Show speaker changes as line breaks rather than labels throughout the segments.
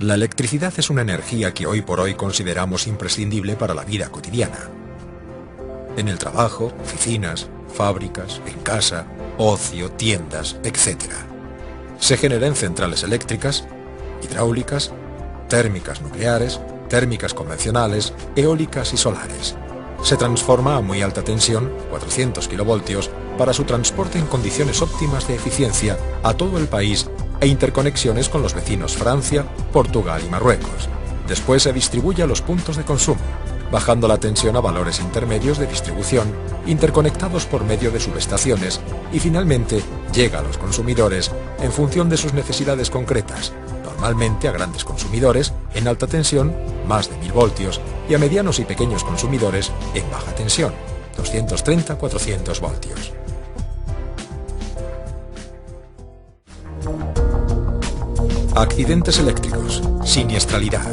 La electricidad es una energía que hoy por hoy consideramos imprescindible para la vida cotidiana. En el trabajo, oficinas, fábricas, en casa, ocio, tiendas, etc. Se genera en centrales eléctricas, hidráulicas, térmicas nucleares, térmicas convencionales, eólicas y solares. Se transforma a muy alta tensión, 400 kilovoltios, para su transporte en condiciones óptimas de eficiencia a todo el país e interconexiones con los vecinos Francia, Portugal y Marruecos. Después se distribuye a los puntos de consumo, bajando la tensión a valores intermedios de distribución, interconectados por medio de subestaciones, y finalmente llega a los consumidores en función de sus necesidades concretas, normalmente a grandes consumidores en alta tensión, más de 1000 voltios, y a medianos y pequeños consumidores en baja tensión, 230-400 voltios. Accidentes eléctricos, siniestralidad.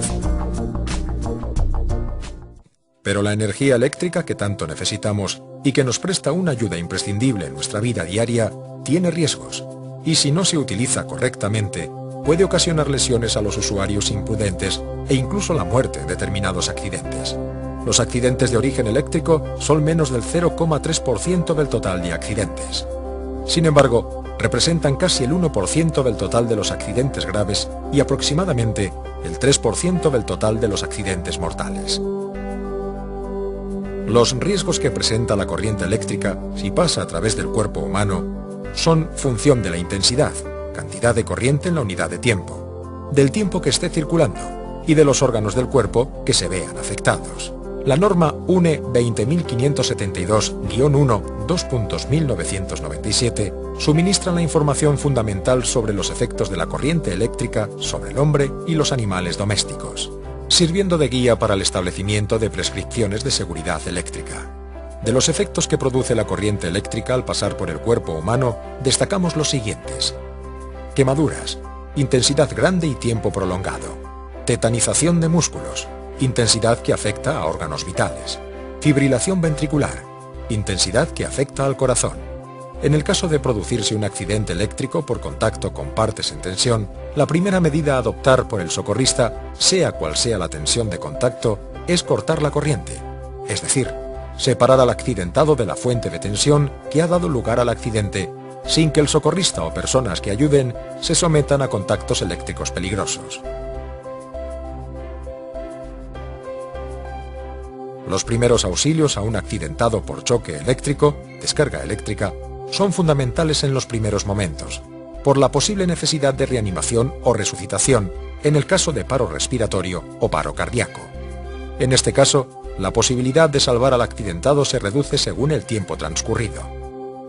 Pero la energía eléctrica que tanto necesitamos y que nos presta una ayuda imprescindible en nuestra vida diaria, tiene riesgos, y si no se utiliza correctamente, puede ocasionar lesiones a los usuarios imprudentes e incluso la muerte en determinados accidentes. Los accidentes de origen eléctrico son menos del 0,3% del total de accidentes. Sin embargo, representan casi el 1% del total de los accidentes graves y aproximadamente el 3% del total de los accidentes mortales. Los riesgos que presenta la corriente eléctrica si pasa a través del cuerpo humano son función de la intensidad, cantidad de corriente en la unidad de tiempo, del tiempo que esté circulando y de los órganos del cuerpo que se vean afectados. La norma UNE 20572-1 2.1997 suministra la información fundamental sobre los efectos de la corriente eléctrica sobre el hombre y los animales domésticos, sirviendo de guía para el establecimiento de prescripciones de seguridad eléctrica. De los efectos que produce la corriente eléctrica al pasar por el cuerpo humano, destacamos los siguientes: quemaduras, intensidad grande y tiempo prolongado; tetanización de músculos, intensidad que afecta a órganos vitales; fibrilación ventricular, intensidad que afecta al corazón. En el caso de producirse un accidente eléctrico por contacto con partes en tensión, la primera medida a adoptar por el socorrista, sea cual sea la tensión de contacto, es cortar la corriente, es decir, separar al accidentado de la fuente de tensión que ha dado lugar al accidente, sin que el socorrista o personas que ayuden se sometan a contactos eléctricos peligrosos. Los primeros auxilios a un accidentado por choque eléctrico, descarga eléctrica, son fundamentales en los primeros momentos, por la posible necesidad de reanimación o resucitación en el caso de paro respiratorio o paro cardíaco. En este caso, la posibilidad de salvar al accidentado se reduce según el tiempo transcurrido.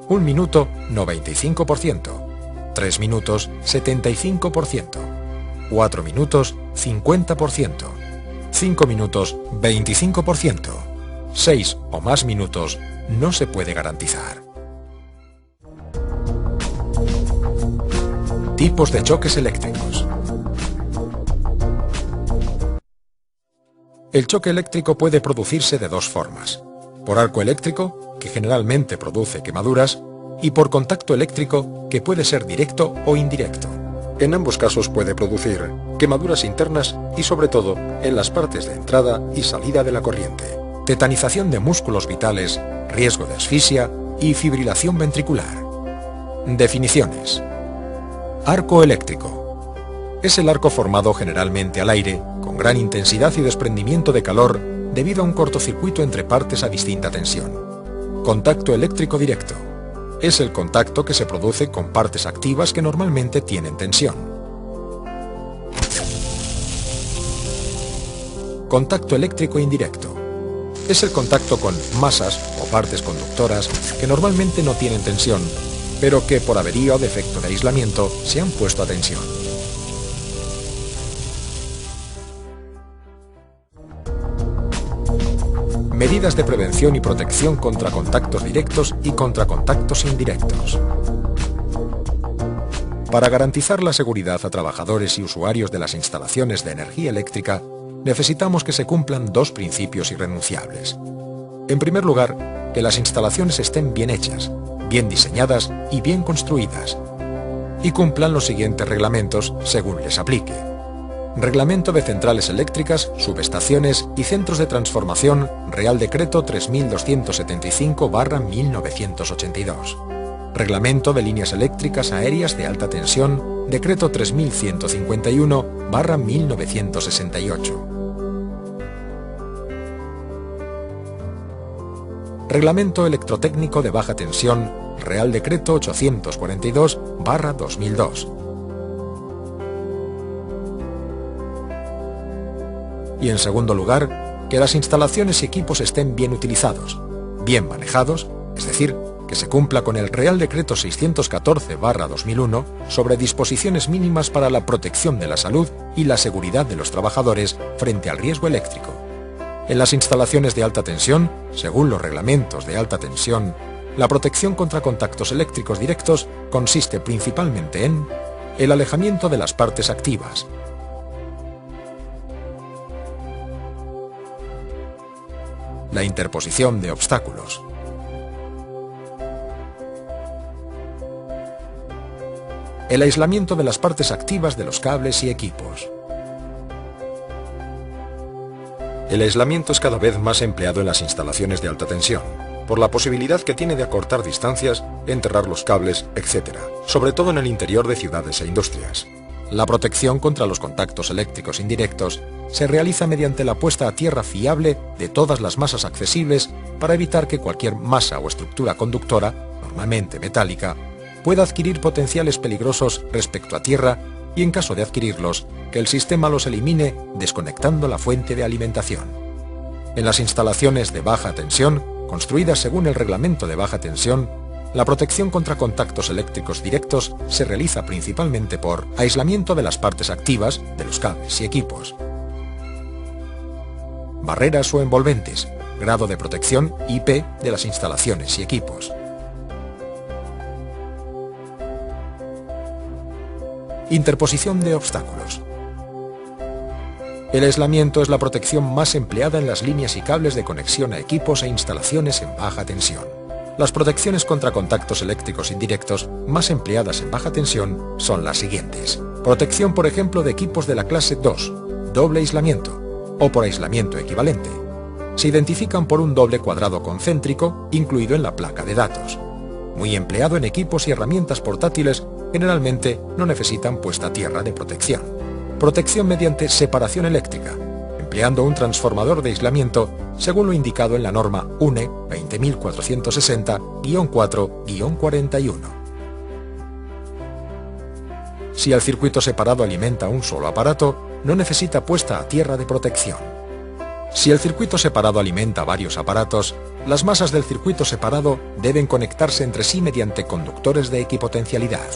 1 minuto, 95%; 3 minutos, 75%; 4 minutos, 50%; 5 minutos, 25%; 6 o más minutos no se puede garantizar. Tipos de choques eléctricos. El choque eléctrico puede producirse de dos formas: por arco eléctrico, que generalmente produce quemaduras, y por contacto eléctrico, que puede ser directo o indirecto. En ambos casos puede producir quemaduras internas y sobre todo en las partes de entrada y salida de la corriente, tetanización de músculos vitales, riesgo de asfixia y fibrilación ventricular. Definiciones. Arco eléctrico. Es el arco formado generalmente al aire, con gran intensidad y desprendimiento de calor debido a un cortocircuito entre partes a distinta tensión. Contacto eléctrico directo. Es el contacto que se produce con partes activas que normalmente tienen tensión. Contacto eléctrico indirecto. es el contacto con masas o partes conductoras que normalmente no tienen tensión, pero que por avería o defecto de aislamiento se han puesto a tensión. Medidas de prevención y protección contra contactos directos y contra contactos indirectos. Para garantizar la seguridad a trabajadores y usuarios de las instalaciones de energía eléctrica, necesitamos que se cumplan dos principios irrenunciables. En primer lugar, que las instalaciones estén bien hechas, bien diseñadas y bien construidas, y cumplan los siguientes reglamentos según les aplique. Reglamento de centrales eléctricas, subestaciones y centros de transformación, Real Decreto 3275/1982. Reglamento de líneas eléctricas aéreas de alta tensión, Decreto 3151/1968. Reglamento electrotécnico de baja tensión, Real Decreto 842/2002. Y en segundo lugar, que las instalaciones y equipos estén bien utilizados, bien manejados, es decir, que se cumpla con el Real Decreto 614/2001 sobre disposiciones mínimas para la protección de la salud y la seguridad de los trabajadores frente al riesgo eléctrico. En las instalaciones de alta tensión, según los reglamentos de alta tensión, la protección contra contactos eléctricos directos consiste principalmente en el alejamiento de las partes activas, la interposición de obstáculos, el aislamiento de las partes activas de los cables y equipos. El aislamiento es cada vez más empleado en las instalaciones de alta tensión, por la posibilidad que tiene de acortar distancias, enterrar los cables, etc., sobre todo en el interior de ciudades e industrias. La protección contra los contactos eléctricos indirectos se realiza mediante la puesta a tierra fiable de todas las masas accesibles para evitar que cualquier masa o estructura conductora, normalmente metálica, pueda adquirir potenciales peligrosos respecto a tierra y, en caso de adquirirlos, que el sistema los elimine desconectando la fuente de alimentación. En las instalaciones de baja tensión, construidas según el reglamento de baja tensión, la protección contra contactos eléctricos directos se realiza principalmente por aislamiento de las partes activas de los cables y equipos, barreras o envolventes, grado de protección IP de las instalaciones y equipos, interposición de obstáculos. El aislamiento es la protección más empleada en las líneas y cables de conexión a equipos e instalaciones en baja tensión. Las protecciones contra contactos eléctricos indirectos más empleadas en baja tensión son las siguientes. Protección, por ejemplo, de equipos de la clase 2, doble aislamiento, o por aislamiento equivalente. Se identifican por un doble cuadrado concéntrico incluido en la placa de datos. Muy empleado en equipos y herramientas portátiles, generalmente no necesitan puesta a tierra de protección. Protección mediante separación eléctrica, empleando un transformador de aislamiento según lo indicado en la norma UNE 20460-4-41. Si el circuito separado alimenta un solo aparato, no necesita puesta a tierra de protección. Si el circuito separado alimenta varios aparatos, las masas del circuito separado deben conectarse entre sí mediante conductores de equipotencialidad.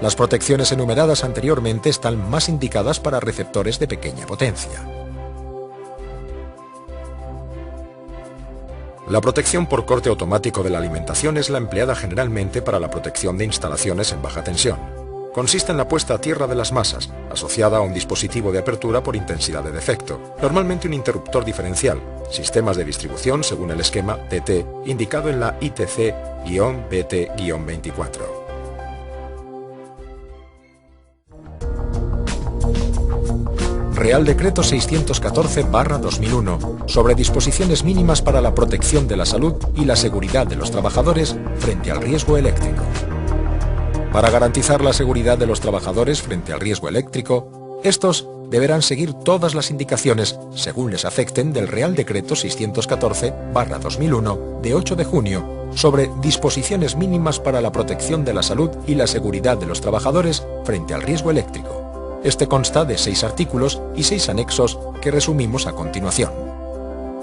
Las protecciones enumeradas anteriormente están más indicadas para receptores de pequeña potencia. La protección por corte automático de la alimentación es la empleada generalmente para la protección de instalaciones en baja tensión. Consiste en la puesta a tierra de las masas, asociada a un dispositivo de apertura por intensidad de defecto, normalmente un interruptor diferencial, sistemas de distribución según el esquema TT indicado en la ITC-BT-24. Real Decreto 614/2001 sobre disposiciones mínimas para la protección de la salud y la seguridad de los trabajadores frente al riesgo eléctrico. Para garantizar la seguridad de los trabajadores frente al riesgo eléctrico, estos deberán seguir todas las indicaciones, según les afecten, del Real Decreto 614/2001 de 8 de junio sobre disposiciones mínimas para la protección de la salud y la seguridad de los trabajadores frente al riesgo eléctrico. Este consta de 6 artículos y 6 anexos que resumimos a continuación.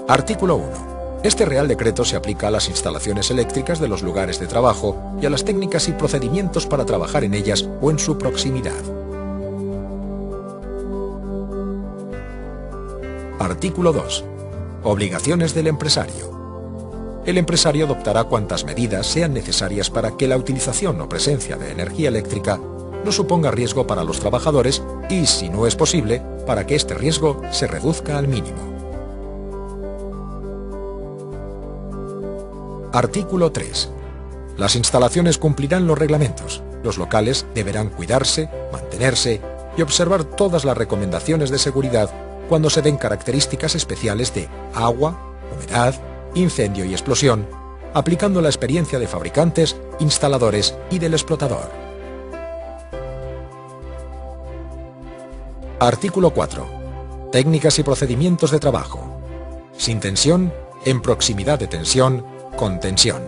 Artículo 1. Este Real Decreto se aplica a las instalaciones eléctricas de los lugares de trabajo y a las técnicas y procedimientos para trabajar en ellas o en su proximidad. Artículo 2. Obligaciones del empresario. El empresario adoptará cuantas medidas sean necesarias para que la utilización o presencia de energía eléctrica no suponga riesgo para los trabajadores y, si no es posible, para que este riesgo se reduzca al mínimo. Artículo 3. Las instalaciones cumplirán los reglamentos. Los locales deberán cuidarse, mantenerse y observar todas las recomendaciones de seguridad cuando se den características especiales de agua, humedad, incendio y explosión, aplicando la experiencia de fabricantes, instaladores y del explotador. Artículo 4. Técnicas y procedimientos de trabajo. Sin tensión, en proximidad de tensión, con tensión.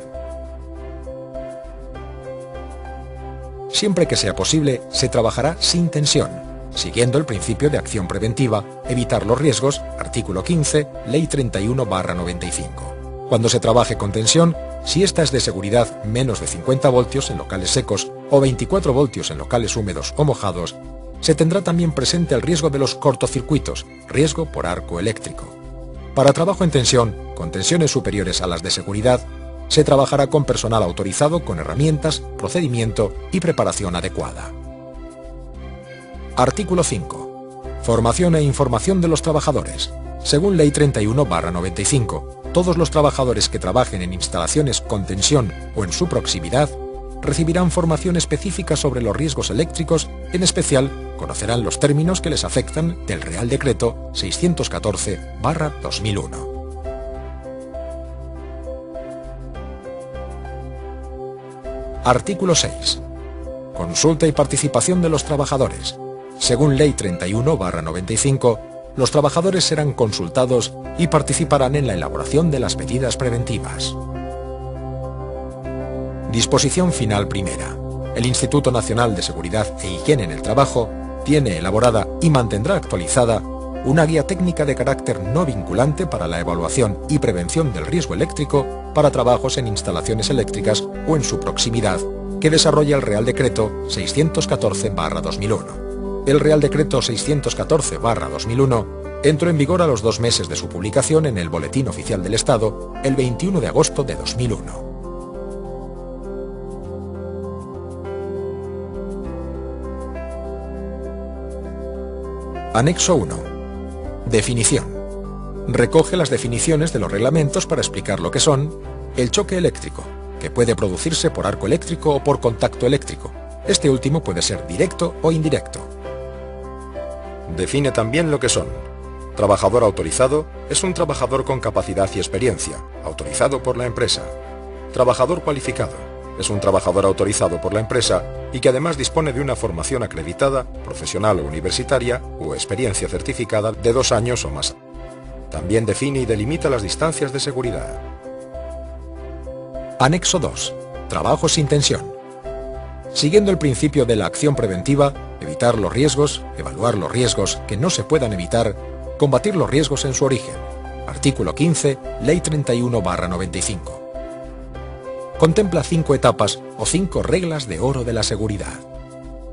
Siempre que sea posible, se trabajará sin tensión, siguiendo el principio de acción preventiva, evitar los riesgos, artículo 15, Ley 31/95. Cuando se trabaje con tensión, si esta es de seguridad menos de 50 voltios en locales secos o 24 voltios en locales húmedos o mojados, se tendrá también presente el riesgo de los cortocircuitos, riesgo por arco eléctrico. Para trabajo en tensión, con tensiones superiores a las de seguridad, se trabajará con personal autorizado con herramientas, procedimiento y preparación adecuada. Artículo 5. Formación e información de los trabajadores. Según Ley 31/95, todos los trabajadores que trabajen en instalaciones con tensión o en su proximidad recibirán formación específica sobre los riesgos eléctricos, en especial conocerán los términos que les afectan del Real Decreto 614/2001. Artículo 6. Consulta y participación de los trabajadores. Según Ley 31/95, los trabajadores serán consultados y participarán en la elaboración de las medidas preventivas. Disposición final primera. El Instituto Nacional de Seguridad e Higiene en el Trabajo tiene elaborada y mantendrá actualizada una guía técnica de carácter no vinculante para la evaluación y prevención del riesgo eléctrico para trabajos en instalaciones eléctricas o en su proximidad, que desarrolla el Real Decreto 614/2001. El Real Decreto 614/2001 entró en vigor a los 2 meses de su publicación en el Boletín Oficial del Estado el 21 de agosto de 2001. Anexo 1. Definición. Recoge las definiciones de los reglamentos para explicar lo que son el choque eléctrico, que puede producirse por arco eléctrico o por contacto eléctrico. Este último puede ser directo o indirecto. Define también lo que son. Trabajador autorizado es un trabajador con capacidad y experiencia, autorizado por la empresa. Trabajador cualificado es un trabajador autorizado por la empresa y que además dispone de una formación acreditada, profesional o universitaria o experiencia certificada de 2 años o más. También define y delimita las distancias de seguridad. Anexo 2. Trabajo sin tensión. Siguiendo el principio de la acción preventiva, evitar los riesgos, evaluar los riesgos que no se puedan evitar, combatir los riesgos en su origen. Artículo 15, Ley 31/95. Contempla 5 etapas o 5 reglas de oro de la seguridad.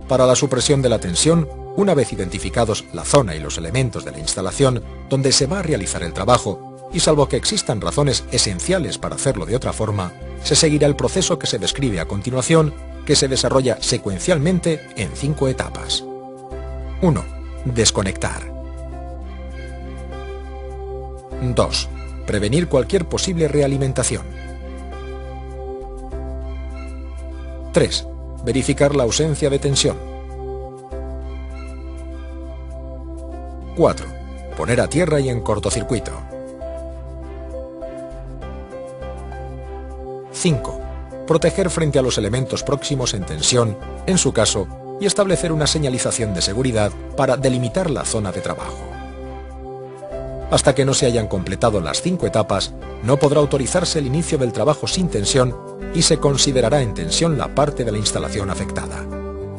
Para la supresión de la tensión, una vez identificados la zona y los elementos de la instalación donde se va a realizar el trabajo, y salvo que existan razones esenciales para hacerlo de otra forma, se seguirá el proceso que se describe a continuación, que se desarrolla secuencialmente en 5 etapas. 1. Desconectar. 2. Prevenir cualquier posible realimentación. 3. Verificar la ausencia de tensión. 4. Poner a tierra y en cortocircuito. 5. Proteger frente a los elementos próximos en tensión, en su caso, y establecer una señalización de seguridad para delimitar la zona de trabajo. Hasta que no se hayan completado las 5 etapas, no podrá autorizarse el inicio del trabajo sin tensión y se considerará en tensión la parte de la instalación afectada.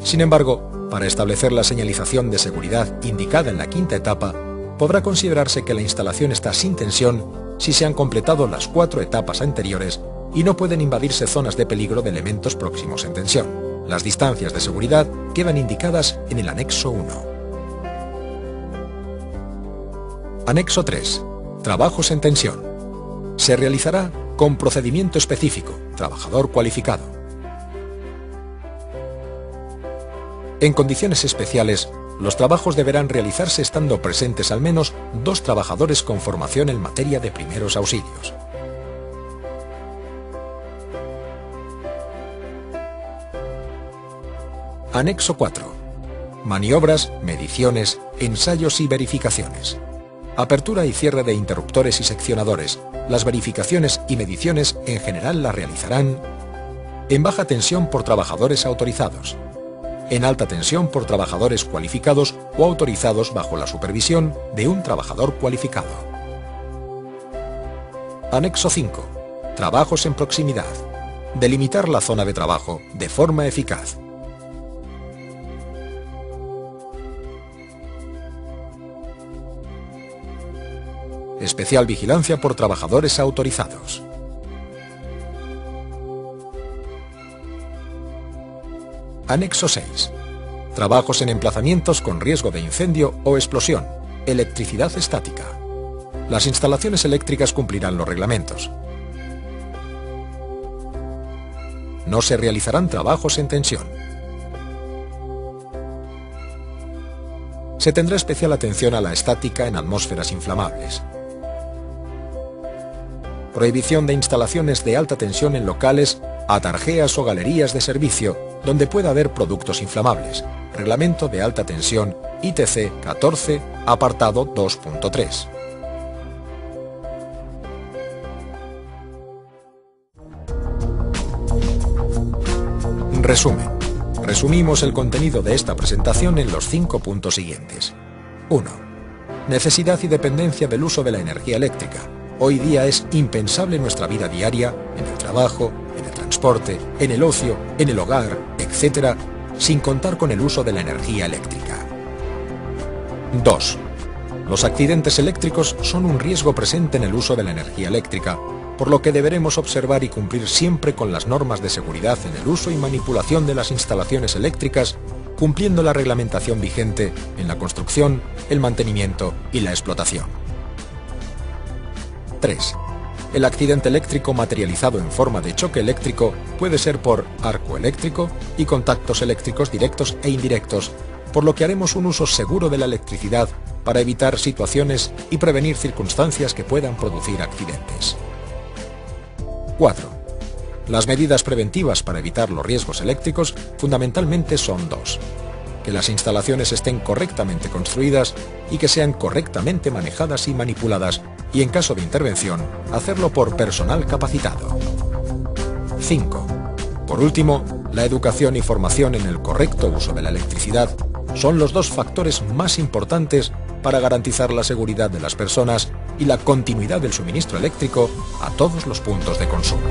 Sin embargo, para establecer la señalización de seguridad indicada en la 5ª etapa, podrá considerarse que la instalación está sin tensión si se han completado las 4 etapas anteriores y no pueden invadirse zonas de peligro de elementos próximos en tensión. Las distancias de seguridad quedan indicadas en el anexo 1. Anexo 3. Trabajos en tensión. Se realizará con procedimiento específico, trabajador cualificado. En condiciones especiales, los trabajos deberán realizarse estando presentes al menos 2 trabajadores con formación en materia de primeros auxilios. Anexo 4. Maniobras, mediciones, ensayos y verificaciones. Apertura y cierre de interruptores y seccionadores. Las verificaciones y mediciones en general las realizarán en baja tensión por trabajadores autorizados, en alta tensión por trabajadores cualificados o autorizados bajo la supervisión de un trabajador cualificado. Anexo 5. Trabajos en proximidad. Delimitar la zona de trabajo de forma eficaz. Especial vigilancia por trabajadores autorizados. Anexo 6. Trabajos en emplazamientos con riesgo de incendio o explosión. Electricidad estática. Las instalaciones eléctricas cumplirán los reglamentos. No se realizarán trabajos en tensión. Se tendrá especial atención a la estática en atmósferas inflamables. Prohibición de instalaciones de alta tensión en locales, atarjeas o galerías de servicio donde pueda haber productos inflamables. Reglamento de alta tensión ITC 14, apartado 2.3. Resumen. Resumimos el contenido de esta presentación en los 5 puntos siguientes. 1. Necesidad y dependencia del uso de la energía eléctrica. Hoy día es impensable en nuestra vida diaria, en el trabajo, en el transporte, en el ocio, en el hogar, etc., sin contar con el uso de la energía eléctrica. 2. Los accidentes eléctricos son un riesgo presente en el uso de la energía eléctrica, por lo que deberemos observar y cumplir siempre con las normas de seguridad en el uso y manipulación de las instalaciones eléctricas, cumpliendo la reglamentación vigente en la construcción, el mantenimiento y la explotación. 3. El accidente eléctrico materializado en forma de choque eléctrico puede ser por arco eléctrico y contactos eléctricos directos e indirectos, por lo que haremos un uso seguro de la electricidad para evitar situaciones y prevenir circunstancias que puedan producir accidentes. 4. Las medidas preventivas para evitar los riesgos eléctricos fundamentalmente son 2. Que las instalaciones estén correctamente construidas y que sean correctamente manejadas y manipuladas, y en caso de intervención, hacerlo por personal capacitado. 5. Por último, la educación y formación en el correcto uso de la electricidad son los 2 factores más importantes para garantizar la seguridad de las personas y la continuidad del suministro eléctrico a todos los puntos de consumo.